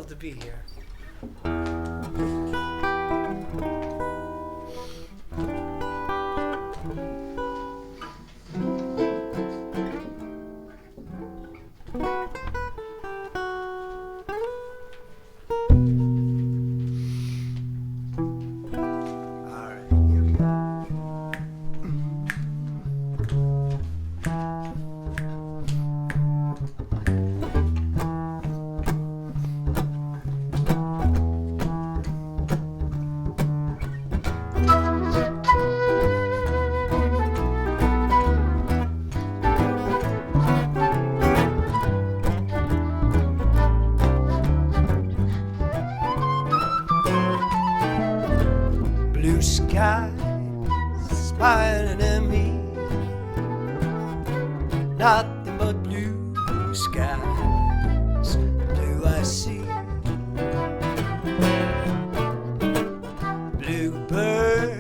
thrilled to be here. Smiling at me, nothing but blue skies do I see. Bluebirds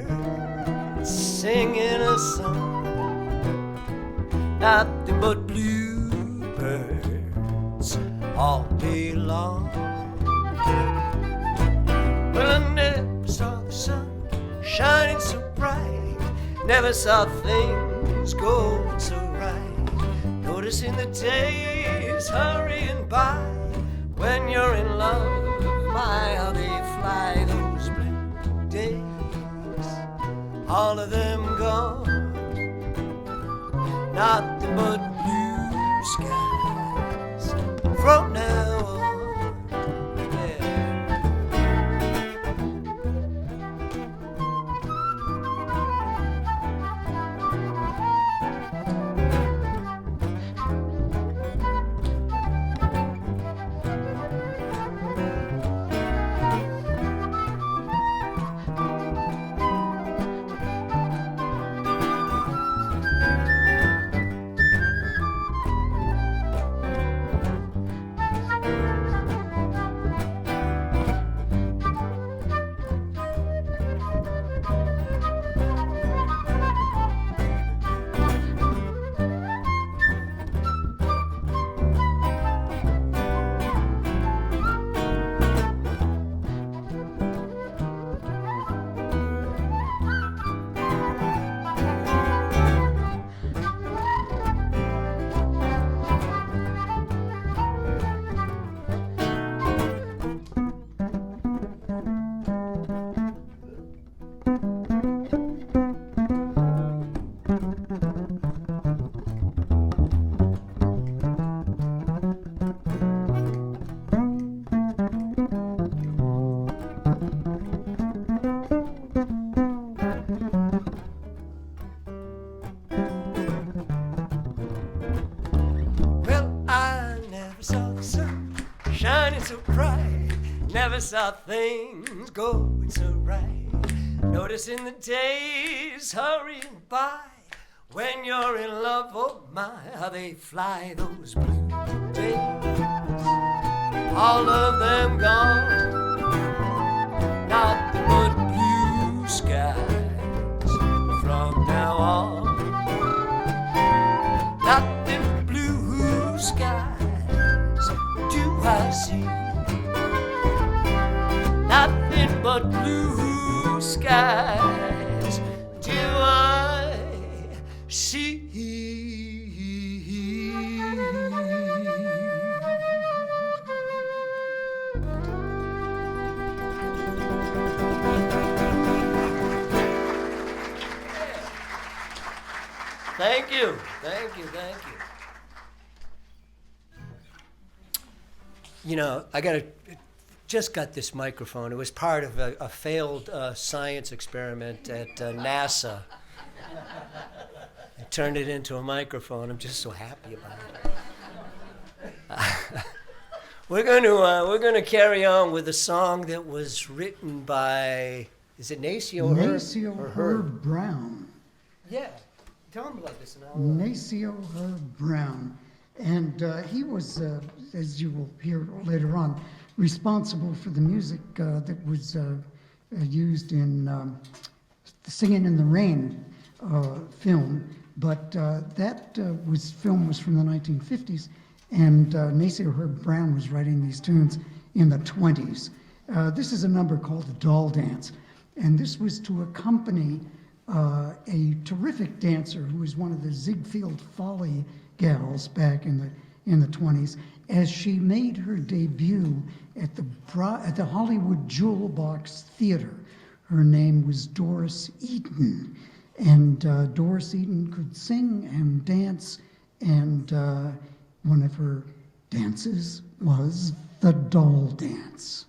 singing a song, nothing but bluebirds all day long. Well, I never saw the sun shining so bright, never saw things going so right. Noticing the days hurrying by, when you're in love, my, how they fly, those blue days, all of them gone, nothing but blue skies from now on. Never saw things going so right. Noticing the days hurrying by, when you're in love, oh my, how they fly, those blue days, all of them gone, nothing but blue skies from now on. Nothing but blue skies do I see, nothing but blue skies do I see. Thank you, thank you, thank you. You know, just got this microphone. It was part of a failed science experiment at NASA. I turned it into a microphone. I'm just so happy about it. We're going to carry on with a song that was written by, is it Nacio Herb Brown. Yeah, tell him about this. Nacio Herb Brown, and he was, as you will hear later on, responsible for the music that was used in the Singing in the Rain film, but that film was from the 1950s, and Nacio Herb Brown was writing these tunes in the 20s. This is a number called the Doll Dance, and this was to accompany a terrific dancer who was one of the Ziegfeld Folly gals back in the 20s, as she made her debut at the Hollywood Jewel Box Theater. Her name was Doris Eaton, and Doris Eaton could sing and dance, and one of her dances was the Doll Dance.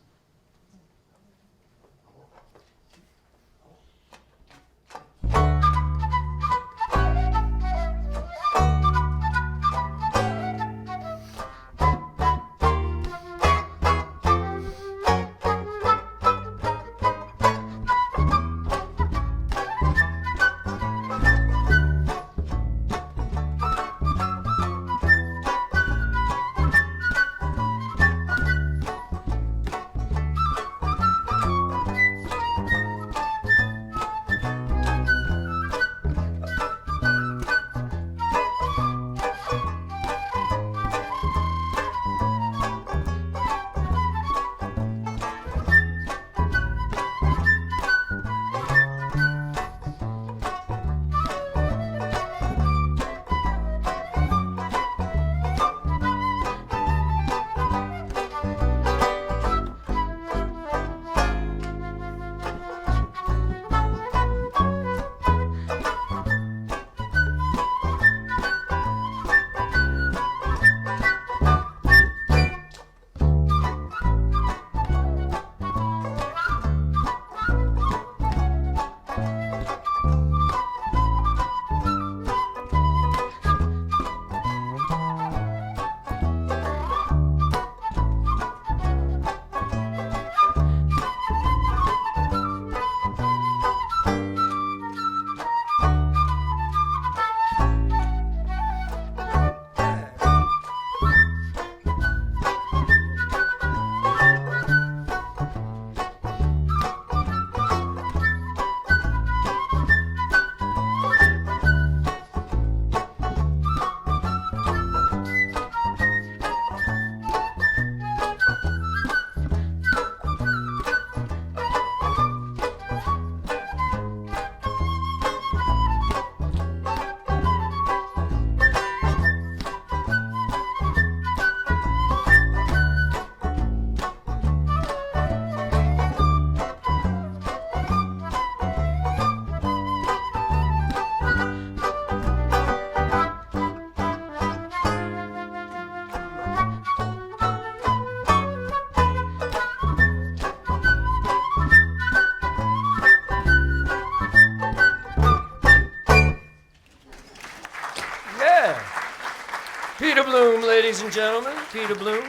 Peter Bloom, ladies and gentlemen, Peter Bloom.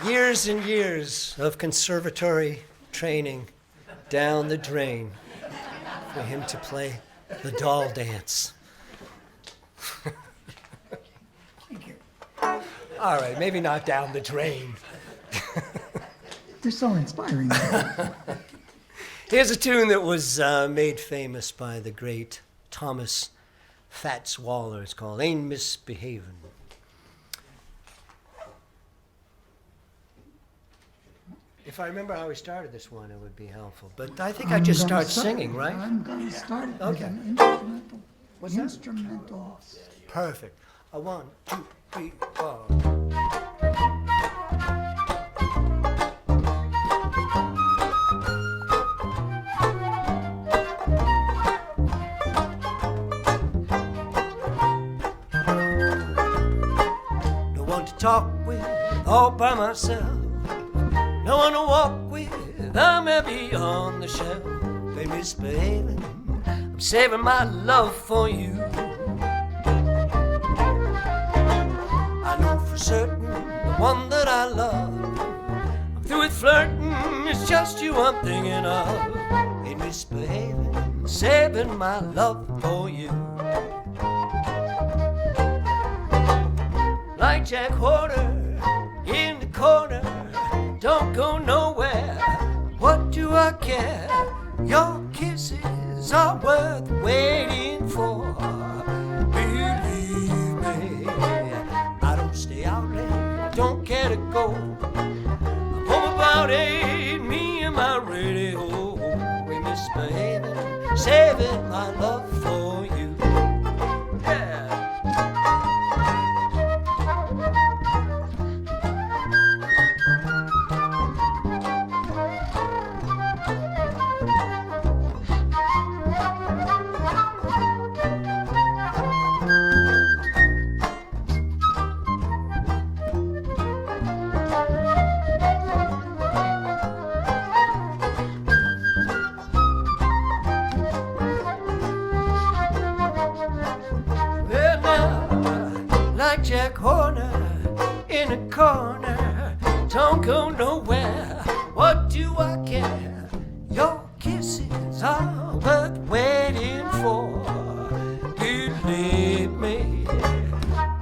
Years and years of conservatory training down the drain for him to play the Doll Dance. Thank you. All right, maybe not down the drain. They're so inspiring. Here's a tune that was made famous by the great Thomas Fats Waller. It's called Ain't Misbehavin'. If I remember how we started this one, it would be helpful. But I think I just start singing, right? I'm going to start it with Okay. an instrumental. What's that? Instrumental. Perfect. A 1, 2, 3, 4. No one to talk with, all by myself. No one to walk with, I'm heavy on the shelf. Been misbehaving, I'm saving my love for you. I know for certain the one that I love. I'm through with flirting, it's just you I'm thinking of. Ain't misbehaving, saving my love for you. Like Jack Horner in the corner, don't go nowhere. What do I care? Your kisses are worth waiting for. Believe me, I don't stay out late, don't care to go my love for you. Yeah. Well, now, like Jack Horner in a corner, don't go nowhere. What do I care? Your kisses are worth waiting for. Believe me,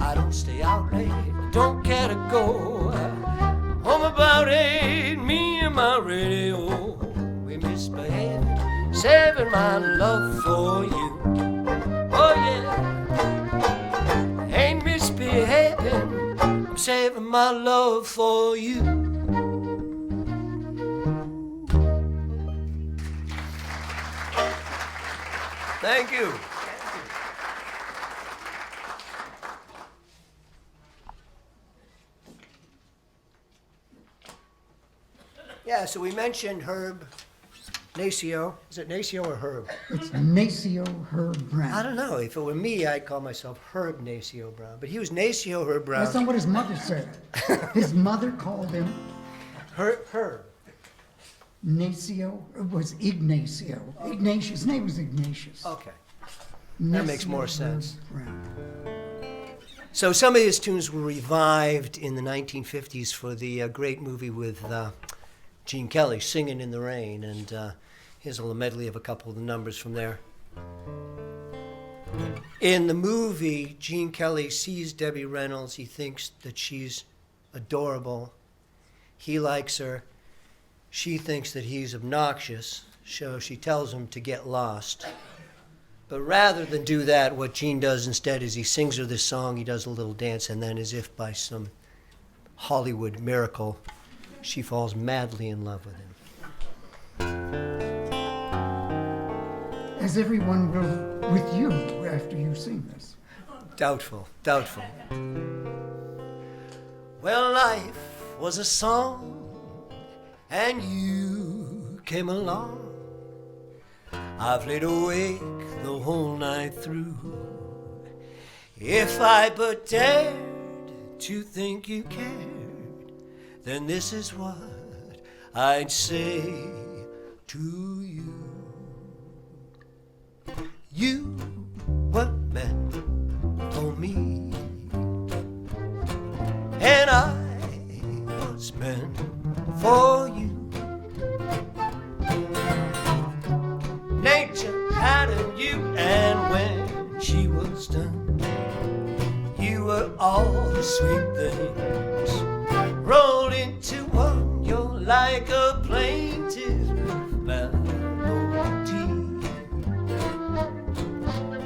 I don't stay out late, don't care to go home about 8. Me and my radio, we misbehaving, saving my love for you. Oh yeah, ain't misbehaving, I'm saving my love for you. Thank you. Yeah, so we mentioned Herb Nacio. Is it Nacio or Herb? It's Nacio Herb Brown. I don't know. If it were me, I'd call myself Herb Nacio Brown. But he was Nacio Herb Brown. That's not what his mother said. His mother called him Herb. Nacio. It was Ignacio. Ignatius. His name was Ignatius. Okay. That makes Nacio more Herb sense. Brown. So some of his tunes were revived in the 1950s for the great movie with Gene Kelly, Singing in the Rain. And here's a little medley of a couple of the numbers from there. In the movie, Gene Kelly sees Debbie Reynolds. He thinks that she's adorable. He likes her. She thinks that he's obnoxious, so she tells him to get lost. But rather than do that, what Gene does instead is he sings her this song, he does a little dance, and then as if by some Hollywood miracle, she falls madly in love with him. As everyone will with you after you sing this. Doubtful. Well, life was a song, and you came along. I've laid awake the whole night through. If I but dared to think you cared, then this is what I'd say to you. You were meant for me, and I was meant for you. Nature patterned you, and when she was done, you were all the sweet things rolled into one. You're like a plaintive melody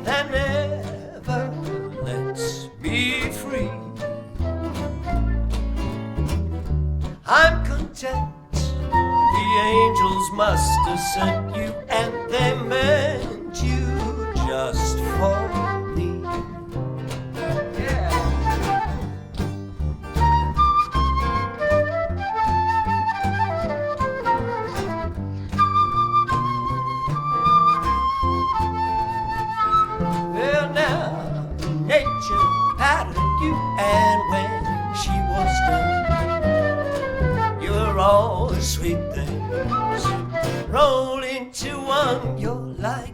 that never lets me free. I'm content. The angels must have sent you, and they meant you just for me. Yeah. Well, now, nature patterned you, and when she was done, you're all the sweet things roll into one. You're like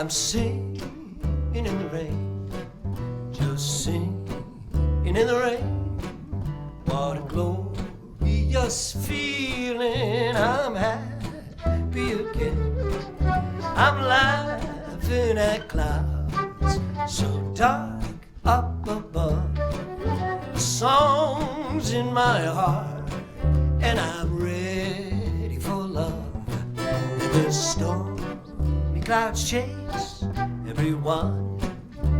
I'm singing in the rain, just singing in the rain. What a glorious feeling, I'm happy again. I'm laughing at clouds so dark up above. The song's in my heart and I'm ready for love. And the stormy clouds chase everyone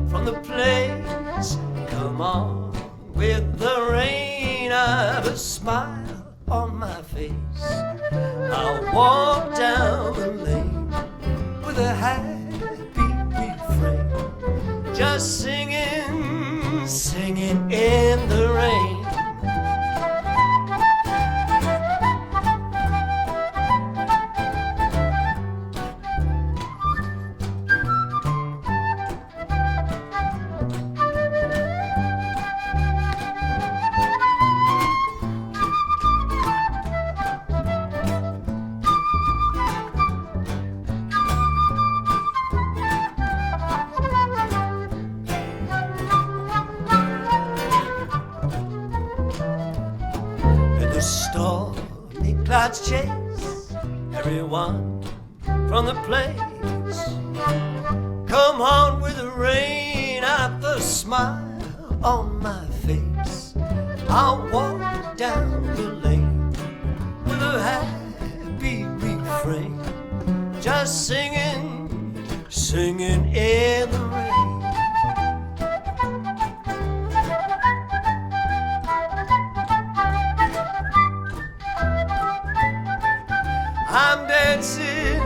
from the place. Come on with the rain, I've a smile on my face. I'll walk down the lane with a happy refrain, just singing, singing in the rain. Stormy clouds chase everyone from the place. Come on with the rain, I've a smile on my face. I'll walk down the lane with a happy refrain, just singing, singing in the rain. I'm dancing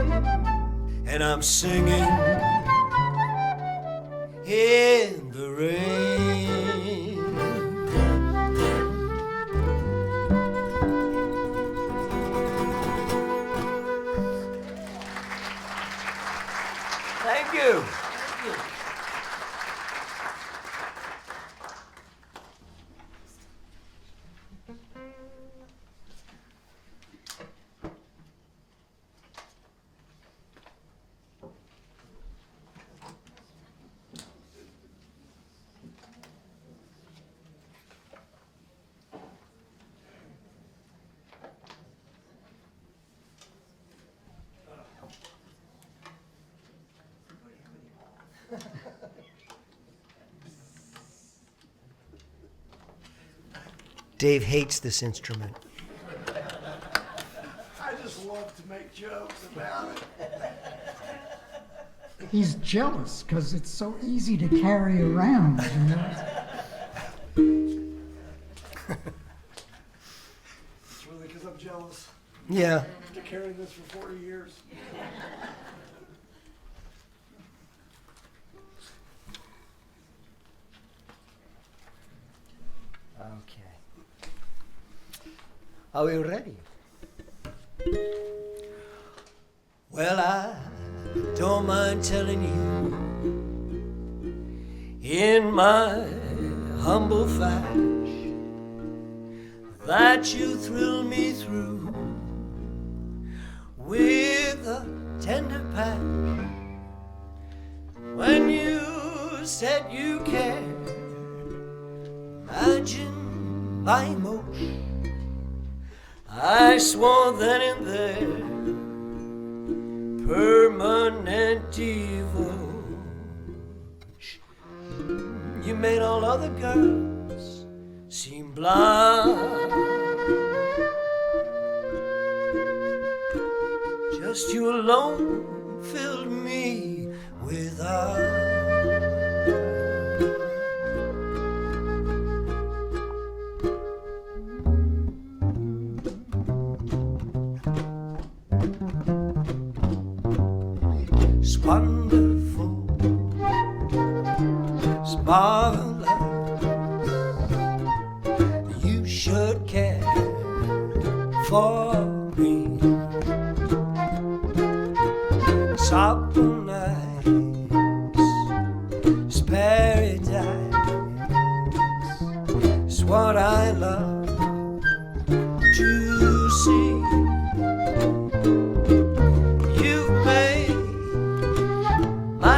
and I'm singing in the rain. Thank you. Dave hates this instrument. I just love to make jokes about it. He's jealous because it's so easy to carry around, you know? It's really because I'm jealous. Yeah. After carrying this for 40 years. Okay. Are we ready? Well, I don't mind telling you, in my humble fashion, that you thrill me through with a tender passion. When you said you cared, imagine my emotion. I swore then and there, permanent devotion. You made all other girls seem blind. Just you alone filled me with eyes. It's wonderful, it's marvelous. You should care for me. Supple nights, it's paradise. It's what I love to see. You've made my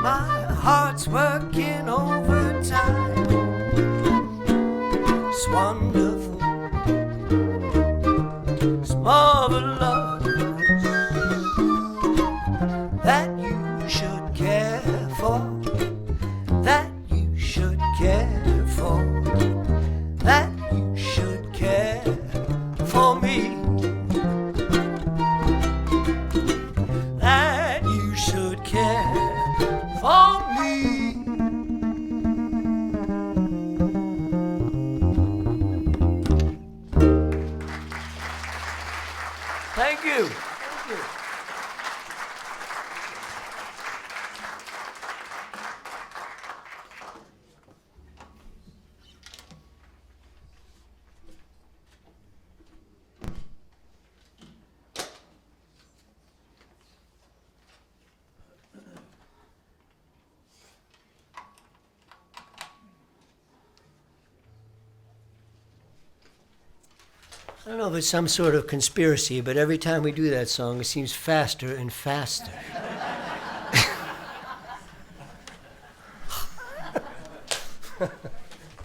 my heart's working overtime. It's wonderful, it's marvelous that you should care for, that you should care for, that you should care for me, that you should care for me. Thank you. Thank you. I don't know if it's some sort of conspiracy, but every time we do that song, it seems faster and faster.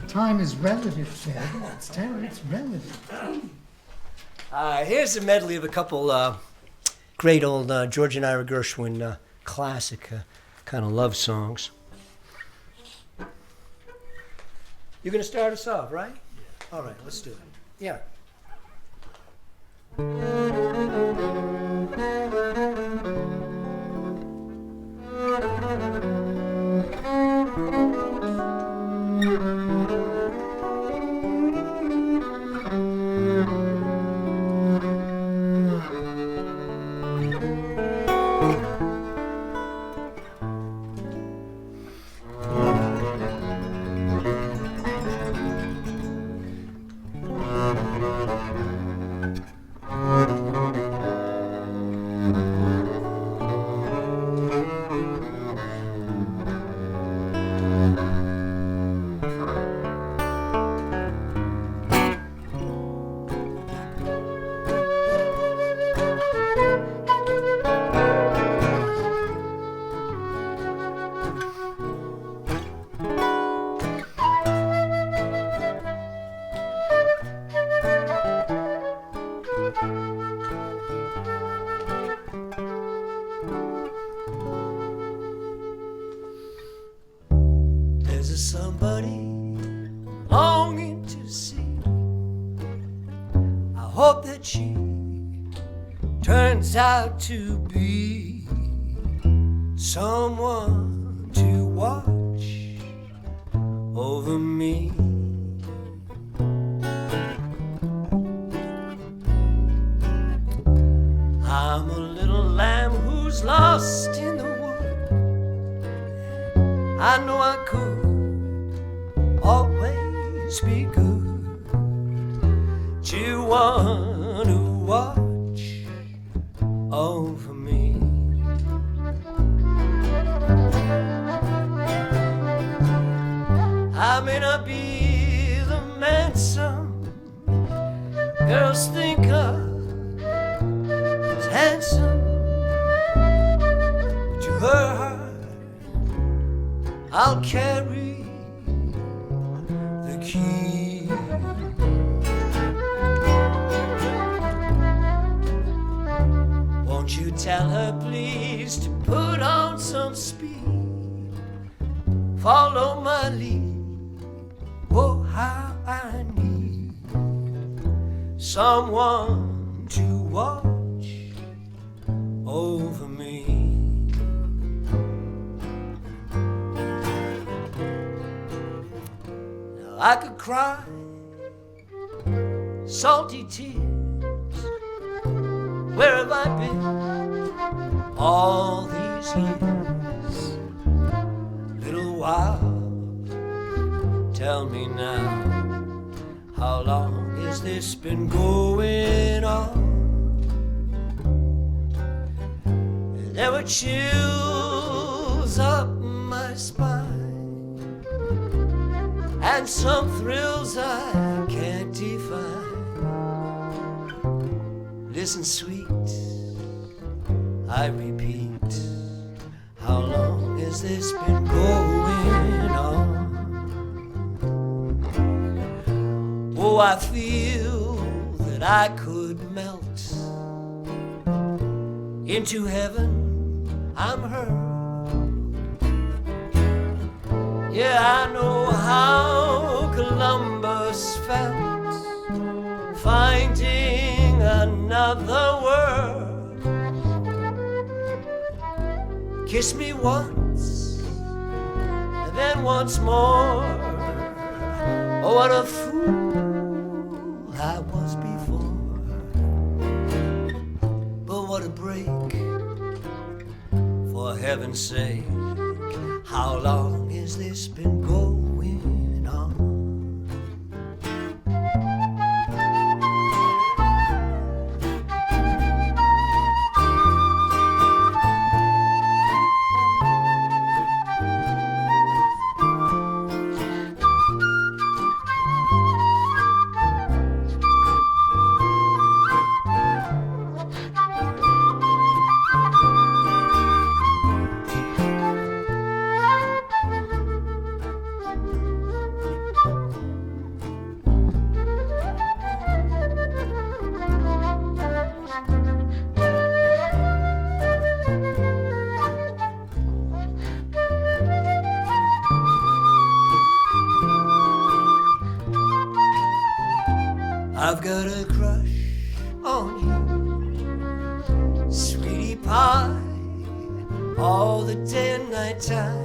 Time is relative, Ted. It's relative. Here's a medley of a couple great old George and Ira Gershwin classic kind of love songs. You're going to start us off, right? Yeah. All right, let's do it. Yeah. There's a somebody longing to see. I hope that she turns out to be someone to watch over me. I'm a little lamb who's lost in the wood. I know I could always be good to one who watch over me. I may not be the man some girls think of as handsome, but to her heart I'll carry the key. Won't you tell her please to put on some speed, follow my lead. Oh, how I need someone to watch over me. Now I could cry salty tears. Where have I been all these years? Little while, tell me now, how long has this been going on? There were chills up my spine, and some thrills I can't define. Listen, sweet, I repeat, How long has this been going on? Oh, I feel that I could melt into heaven. I'm hurt. Yeah, I know how Columbus felt finding another world. Kiss me once, and then once more. Oh, what a fool I was before. But what a break, for heaven's sake. How long has this been going on? I've got a crush on you, sweetie pie, all the day and night time.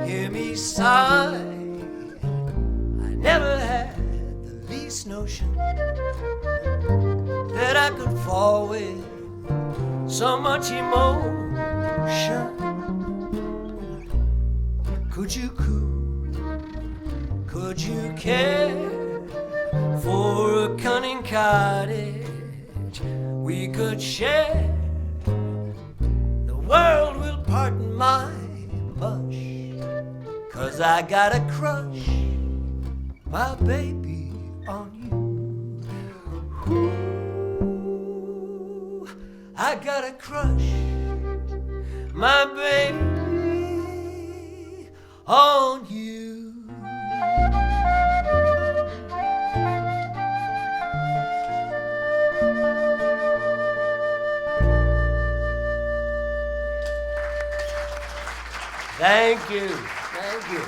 Hear me sigh, I never had the least notion that I could fall with so much emotion. Could you cool, could you care for a cunning cottage we could share? The world will pardon my mush, 'cause I got a crush, my baby, on you. Ooh, I got a crush, my baby, on you. Thank you. Thank you.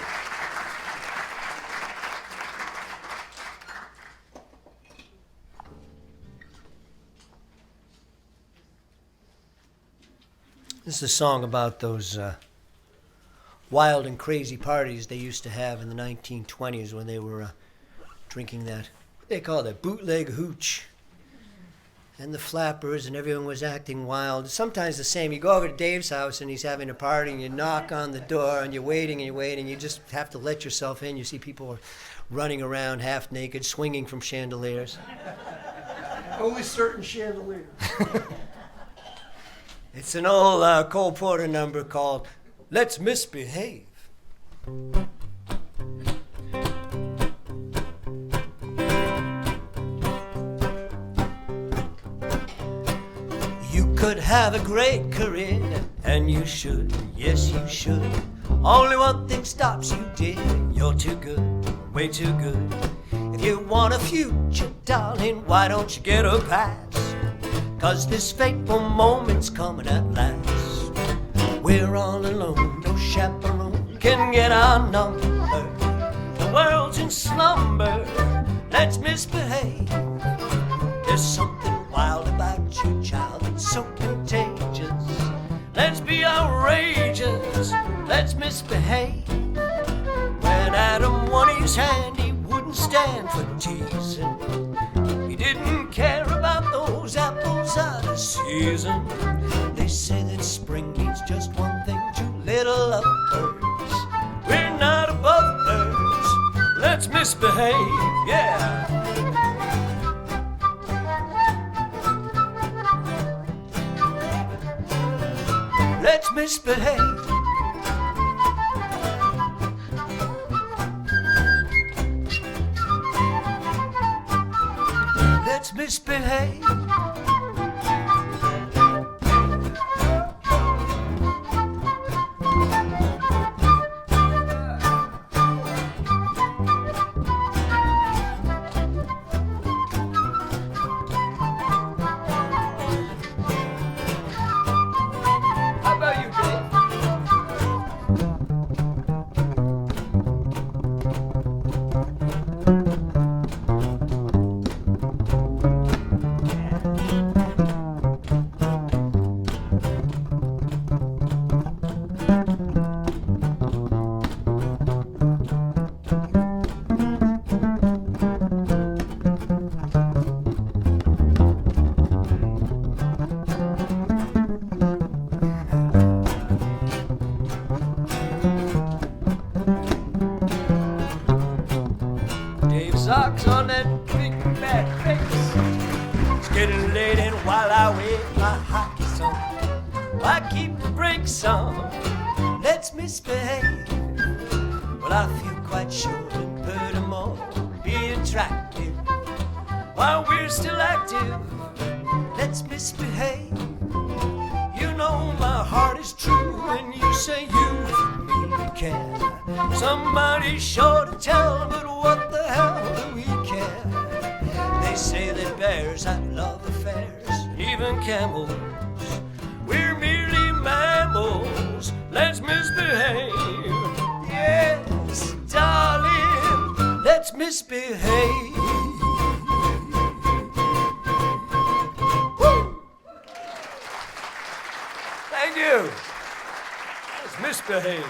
This is a song about those wild and crazy parties they used to have in the 1920s when they were drinking that, they call it bootleg hooch. And the flappers, and everyone was acting wild. Sometimes the same. You go over to Dave's house and he's having a party, and you knock on the door, and you're waiting and you're waiting. You just have to let yourself in. You see people running around half naked, swinging from chandeliers. Only certain chandeliers. It's an old Cole Porter number called "Let's Misbehave." Could have a great career, and you should, yes you should. Only one thing stops you, dear, you're too good, way too good. If you want a future, darling, why don't you get a pass? 'Cause this fateful moment's coming at last. We're all alone, no chaperone can get our number. The world's in slumber, let's misbehave. There's something wild about you, child, it's so contagious. Let's be outrageous, let's misbehave. When Adam won his hand, he wouldn't stand for teasing. He didn't care about those apples out of season. They say that spring means just one thing to little lovebirds. We're not above birds, let's misbehave, yeah. Let's misbehave. Let's misbehave. music song. Let's misbehave. Well, I feel quite sure that Bert and Mo be attractive while we're still active. Let's misbehave. You know my heart is true when you say you really care. Somebody's sure to tell, but what the hell do we care? They say that bears have love affairs, even camels. We're merely mammals. Let's misbehave. Yes, darling, let's misbehave. Woo! Thank you. Let's misbehave.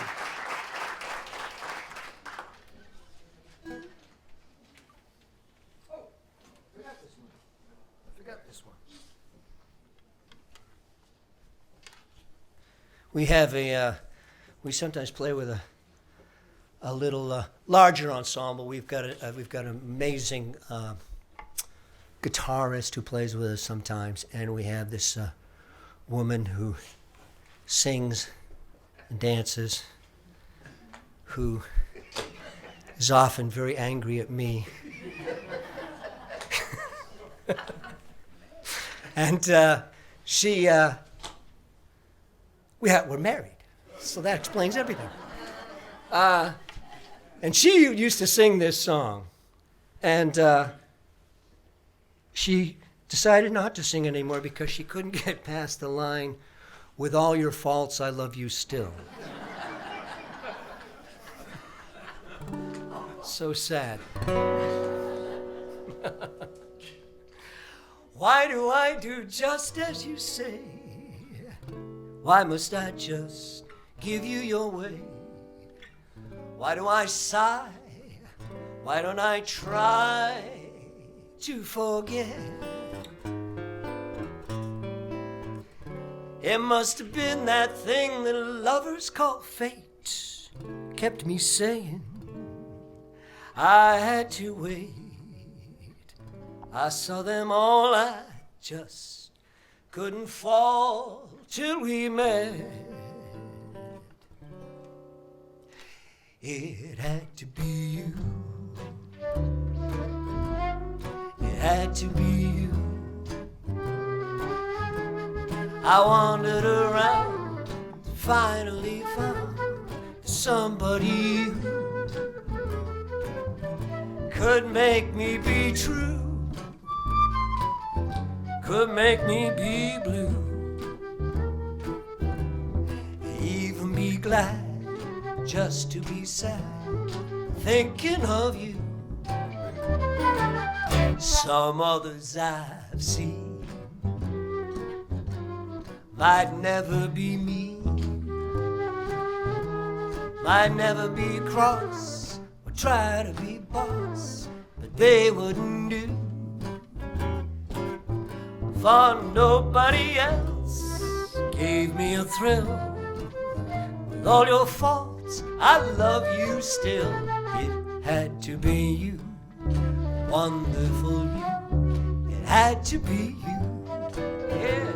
We have we sometimes play with a little larger ensemble. We've got an amazing guitarist who plays with us sometimes, and we have this woman who sings and dances, who is often very angry at me. And we're married, so that explains everything. And she used to sing this song, and she decided not to sing anymore because she couldn't get past the line, "With all your faults, I love you still." So sad. Why do I do just as you say? Why must I just give you your way? Why do I sigh? Why don't I try to forget? It must have been that thing that lovers call fate, kept me saying I had to wait. I saw them all, I just couldn't fall till we met. It had to be you. It had to be you. I wandered around, finally found somebody who could make me be true, could make me be blue, even be glad just to be sad, thinking of you. Some others I've seen might never be me, might never be cross or try to be boss, but they wouldn't do for nobody else gave me a thrill. With all your faults, I love you still. It had to be you, wonderful you. It had to be you, yeah.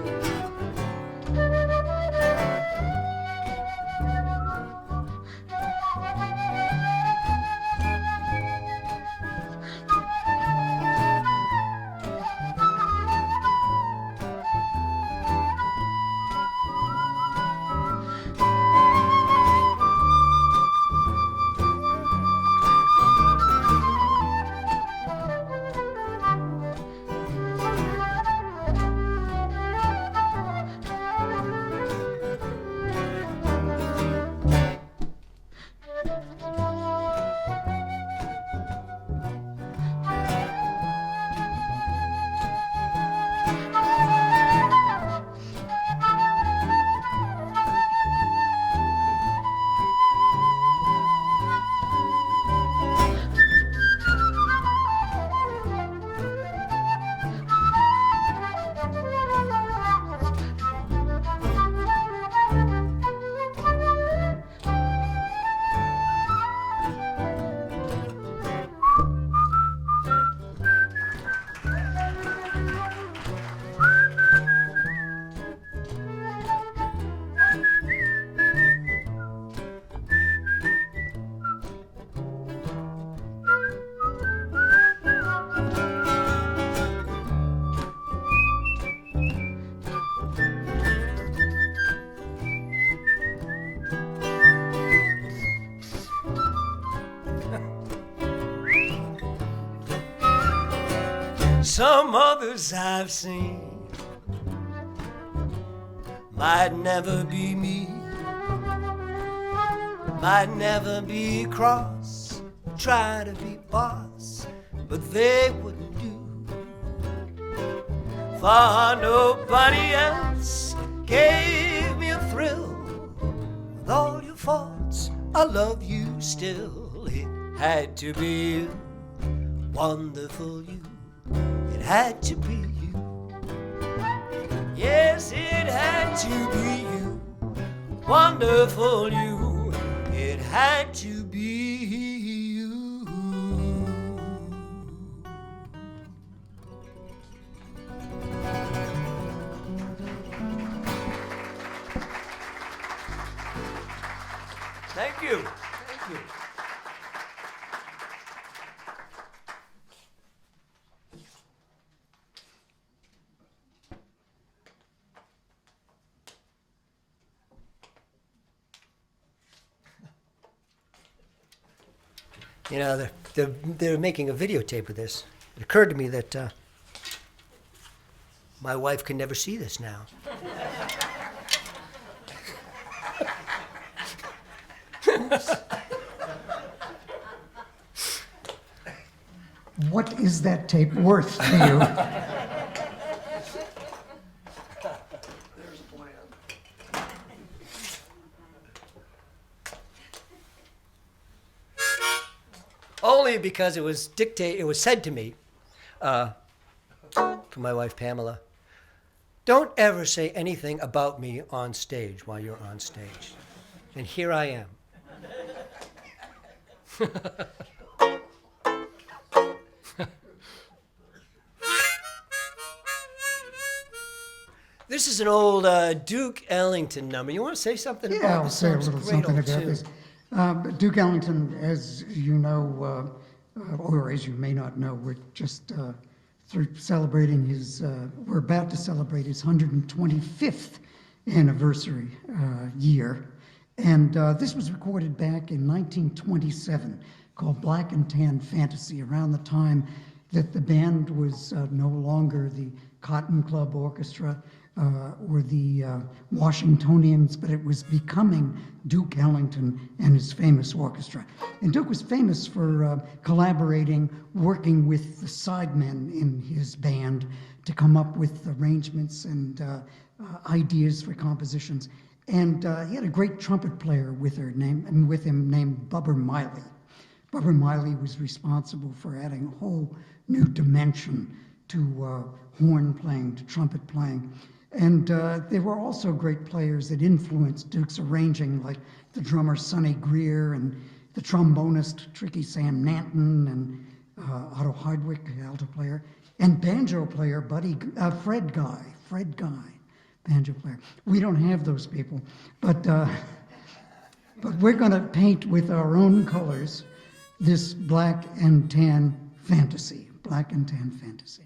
some others I've seen might never be me, might never be cross, try to be boss, but they wouldn't do. For nobody else gave me a thrill. With all your faults, I love you still. It had to be you, wonderful you. It had to be you. Yes, it had to be you, wonderful you. It had to be you. Thank you. Thank you. You know, they're making a videotape of this. It occurred to me that my wife can never see this now. What is that tape worth to you? There's a plan. Only because it was said to me, from my wife Pamela, don't ever say anything about me on stage while you're on stage. And here I am. This is an old Duke Ellington number. You want to say something about Yeah, I'll this? say a It's little great something old about tune. this. Duke Ellington, as you know, or as you may not know, we're just celebrating his, we're about to celebrate his 125th anniversary year. And this was recorded back in 1927, called Black and Tan Fantasy, around the time that the band was no longer the Cotton Club Orchestra or the Washingtonians, but it was becoming Duke Ellington and his famous orchestra. And Duke was famous for collaborating, working with the sidemen in his band to come up with arrangements and ideas for compositions. And he had a great trumpet player with him named Bubber Miley. Bubber Miley was responsible for adding a whole new dimension to horn playing, to trumpet playing. And there were also great players that influenced Duke's arranging, like the drummer Sonny Greer and the trombonist Tricky Sam Nanton and Otto Hardwick, alto player, and banjo player Fred Guy, banjo player. We don't have those people, but we're going to paint with our own colors this Black and Tan Fantasy, Black and Tan Fantasy.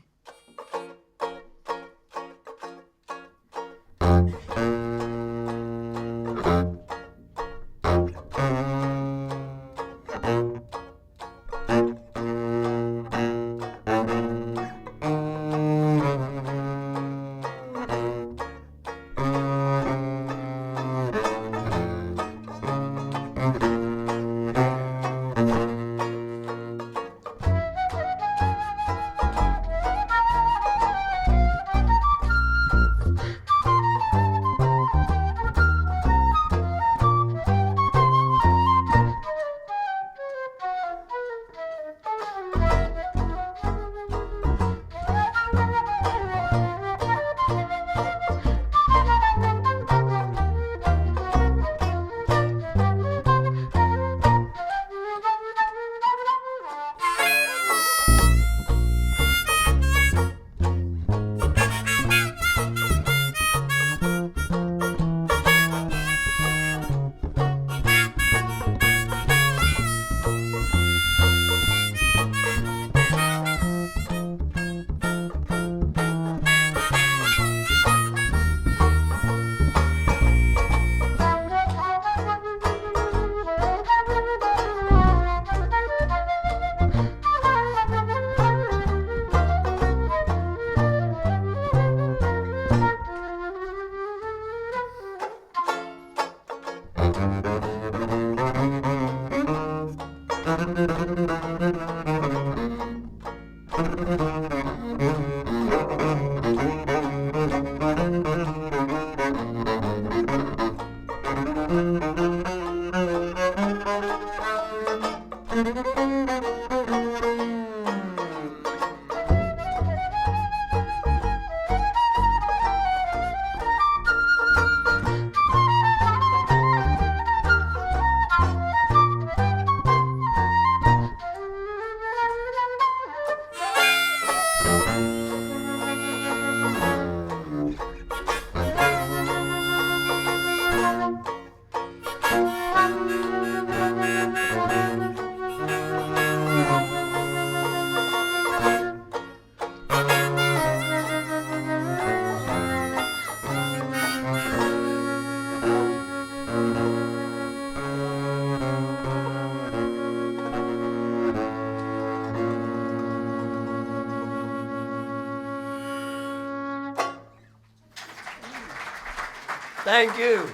Thank you.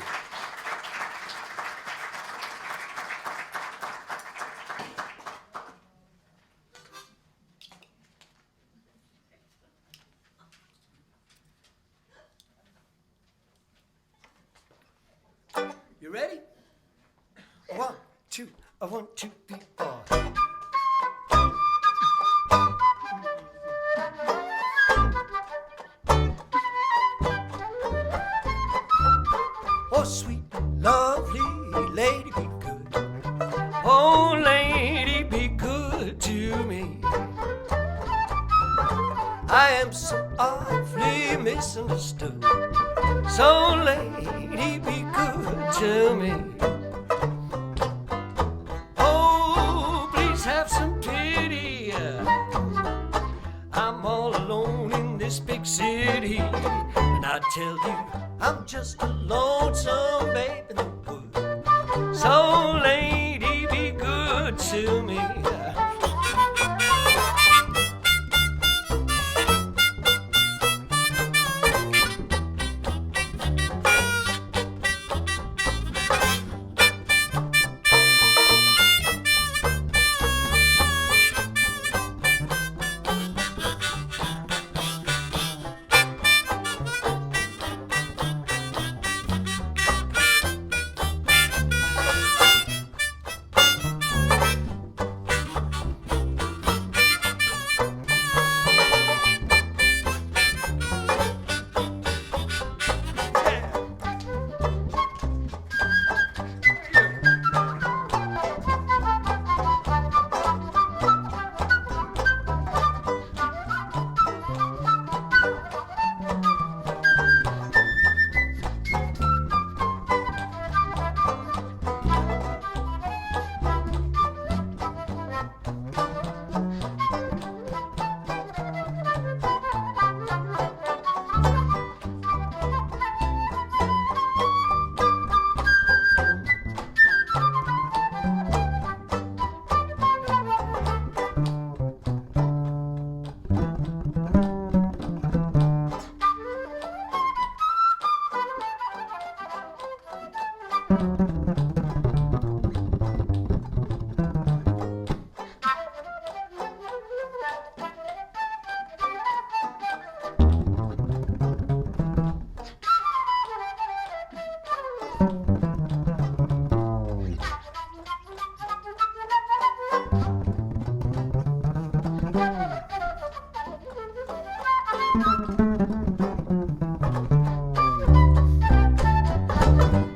You ready? 1, 2, 1, 2, 3, 4. Oh, sweet, lovely lady, be good. Oh, lady, be good to me. I am so awfully misunderstood. So, lady, be good to me. Oh, please have some pity. I'm all alone in this big city, and I tell you, I'm just a lonesome babe in the woods. So, lady, be good to me.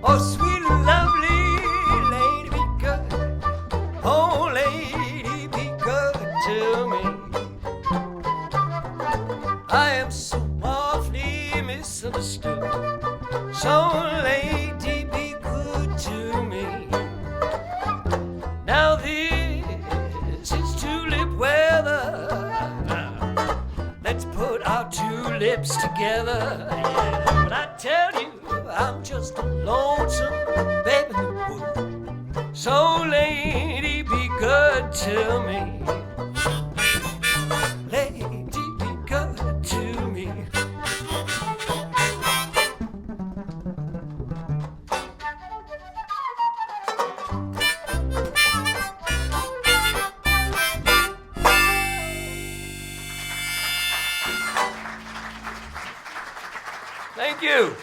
Oh, sweet, lovely lady, be good. Oh, lady, be good to me. I am so awfully misunderstood. So, lady, be good to me. Now this is tulip weather. Let's put our two lips together. Yeah. But I tell you, I'm just a lonesome baby in the woods. So, lady, be good to me. Lady, be good to me. Thank you.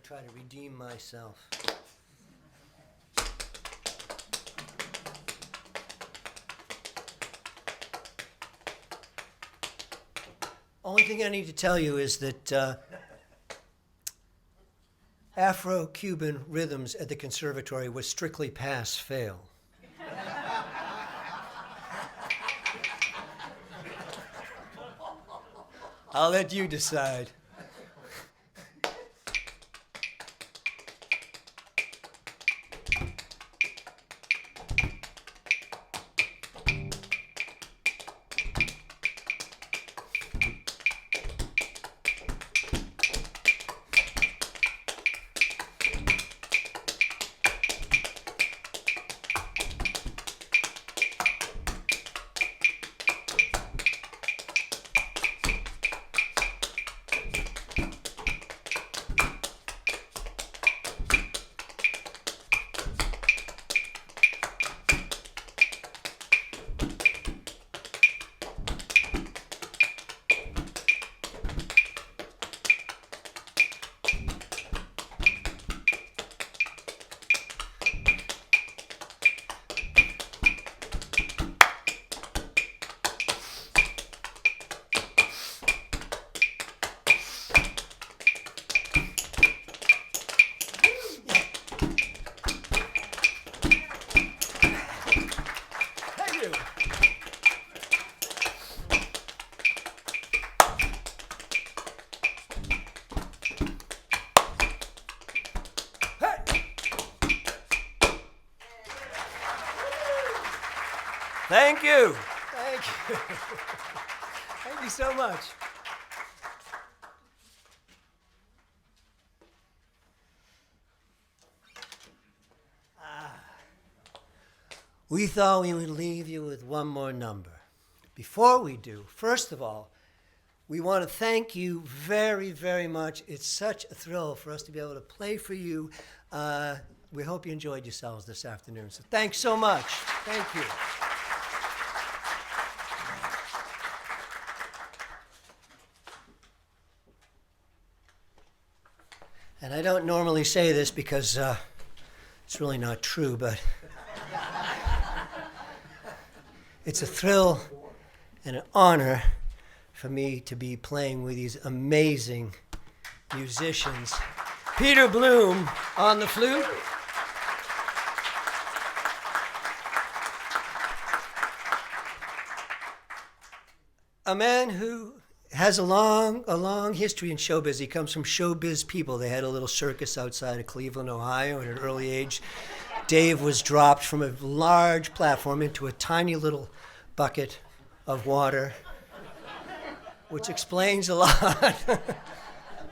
to try to redeem myself. Only thing I need to tell you is that Afro-Cuban rhythms at the conservatory was strictly pass-fail. I'll let you decide. Thank you. Thank you. Thank you so much. We thought we would leave you with one more number. Before we do, first of all, we want to thank you very, very much. It's such a thrill for us to be able to play for you. We hope you enjoyed yourselves this afternoon. So thanks so much. Thank you. And I don't normally say this because it's really not true, but it's a thrill and an honor for me to be playing with these amazing musicians. Peter Bloom on the flute. A man who has a long history in showbiz. He comes from showbiz people. They had a little circus outside of Cleveland, Ohio. At an early age, Dave was dropped from a large platform into a tiny little bucket of water, which explains a lot.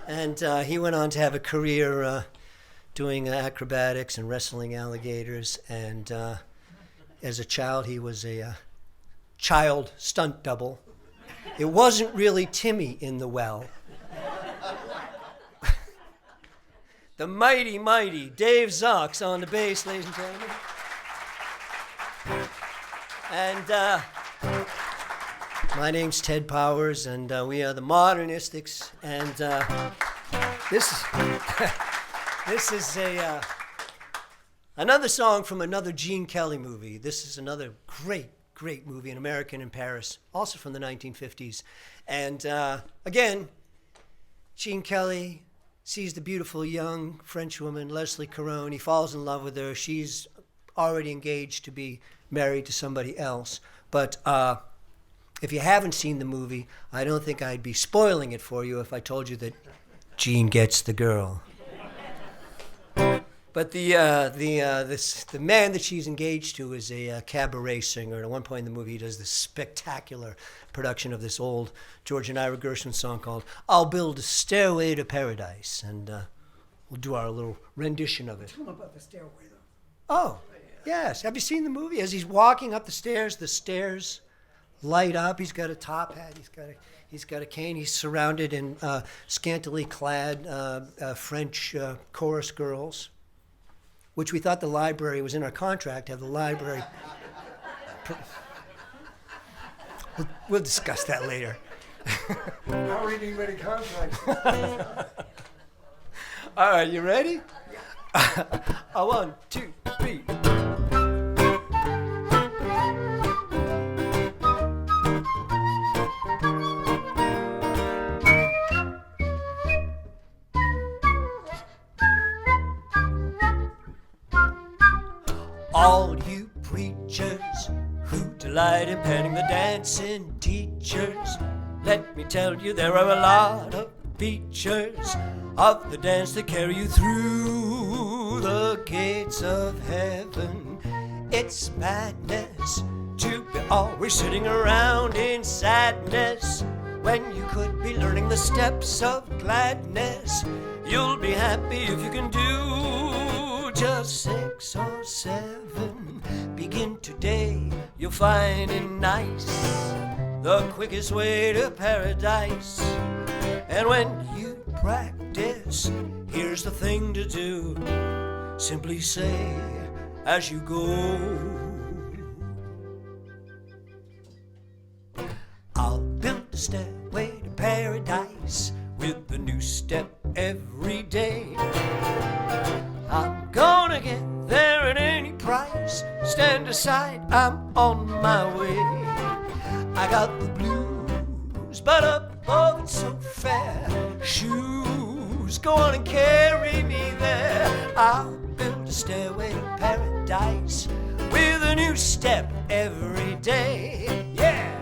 And he went on to have a career doing acrobatics and wrestling alligators. And as a child, he was a child stunt double. It wasn't really Timmy in the well. The mighty Dave Zox on the bass, ladies and gentlemen. And my name's Ted Powers, and we are the Modernistics. And this is another song from another Gene Kelly movie. This is another great movie, An American in Paris, also from the 1950s. And again, Gene Kelly sees the beautiful young French woman, Leslie Caron. He falls in love with her. She's already engaged to be married to somebody else. But if you haven't seen the movie, I don't think I'd be spoiling it for you if I told you that Gene gets the girl. But the man that she's engaged to is a cabaret singer. And at one point in the movie, he does this spectacular production of this old George and Ira Gershwin song called "I'll Build a Stairway to Paradise." And we'll do our little rendition of it. Tell him about the stairway, though. Oh, yes. Have you seen the movie? As he's walking up the stairs light up. He's got a top hat. He's got a cane. He's surrounded in scantily clad French chorus girls, which we thought the library was in our contract to have the library. We'll discuss that later. Not reading many contracts. All right, you ready? A 1, 2, 3. All you preachers who delight in panning the dancing teachers, let me tell you there are a lot of features of the dance that carry you through the gates of heaven. It's madness to be always sitting around in sadness when you could be learning the steps of gladness. You'll be happy if you can do just 6 or 7. Begin today, you'll find it nice, the quickest way to paradise. And when you practice, here's the thing to do. Simply say as you go, I'll build a stairway to paradise with a new step every day. I'm gonna get there at any price. Stand aside, I'm on my way. I got the blues, but up above it's so fair. Shoes, go on and carry me there. I'll build a stairway to paradise with a new step every day. Yeah!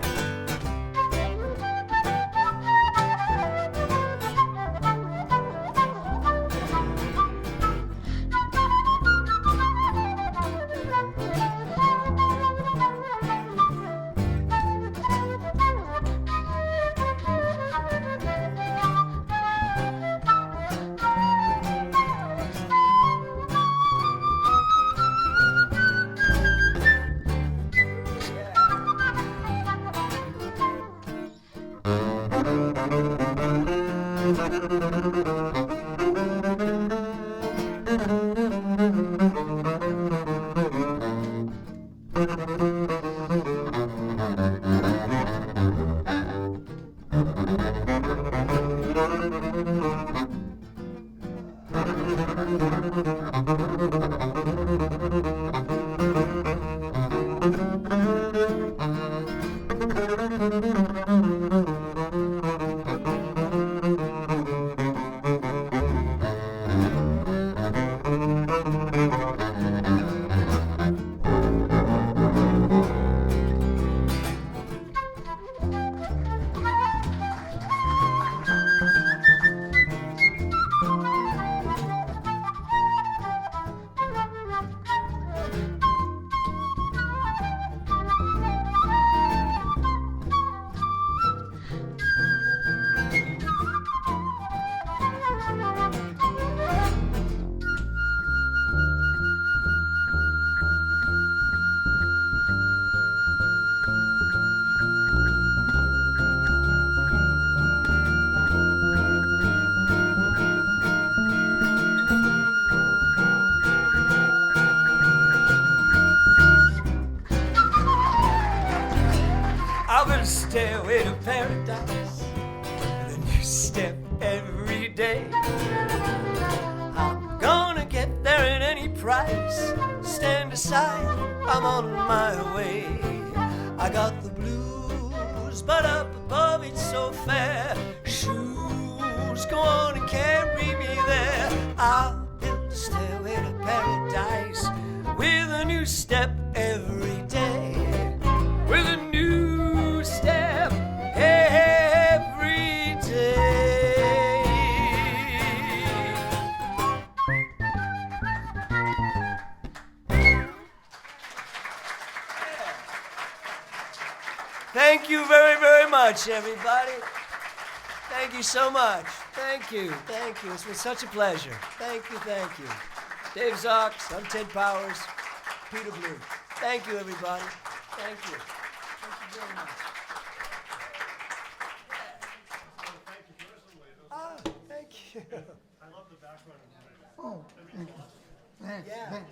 I'll build a stairway to paradise with a new step every day. I'm gonna get there at any price. Stand aside, I'm on my way. I got the blues, but up above it's so fair. Shoes, go on and carry me there. I'll build a stairway to paradise with a new step every day. With a new step every day. Thank you very, very much, everybody. Thank you so much. Thank you. Thank you. It's been such a pleasure. Thank you. Thank you. Dave Zox, I'm Ted Powers, Peter Blue. Thank you, everybody. Thank you. Thank you very much. Ah, thank you. I love the background. Oh, thank you. Thanks, Yeah. thanks.